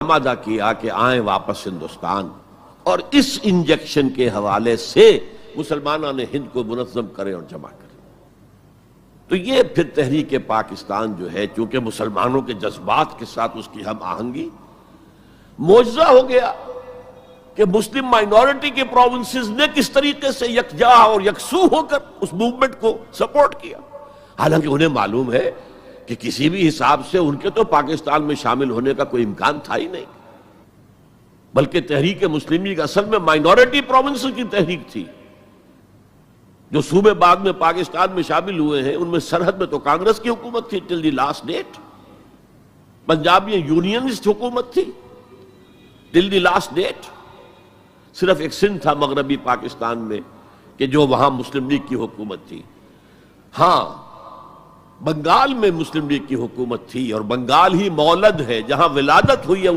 آمادہ کیا کہ آئیں واپس ہندوستان، اور اس انجیکشن کے حوالے سے مسلمانوں نے ہند کو منظم کرے اور جمع کرے۔ تو یہ پھر تحریک پاکستان جو ہے، چونکہ مسلمانوں کے جذبات کے ساتھ اس کی ہم آہنگی، معجزہ ہو گیا کہ مسلم مائنورٹی کے پروونسز نے کس طریقے سے یکجا اور یکسو ہو کر اس موومنٹ کو سپورٹ کیا، حالانکہ انہیں معلوم ہے کہ کسی بھی حساب سے ان کے تو پاکستان میں شامل ہونے کا کوئی امکان تھا ہی نہیں، بلکہ تحریک مسلم لیگ اصل میں مائنورٹی پروونسز کی تحریک تھی۔ جو صوبے بعد میں پاکستان میں شامل ہوئے ہیں ان میں سرحد میں تو کانگریس کی حکومت تھی ٹل دی لاسٹ ڈیٹ، پنجاب میں یونینسٹ حکومت تھی ٹل دی لاسٹ ڈیٹ، صرف ایک سندھ تھا مغربی پاکستان میں کہ جو وہاں مسلم لیگ کی حکومت تھی۔ ہاں، بنگال میں مسلم لیگ کی حکومت تھی، اور بنگال ہی مولد ہے جہاں ولادت ہوئی ہے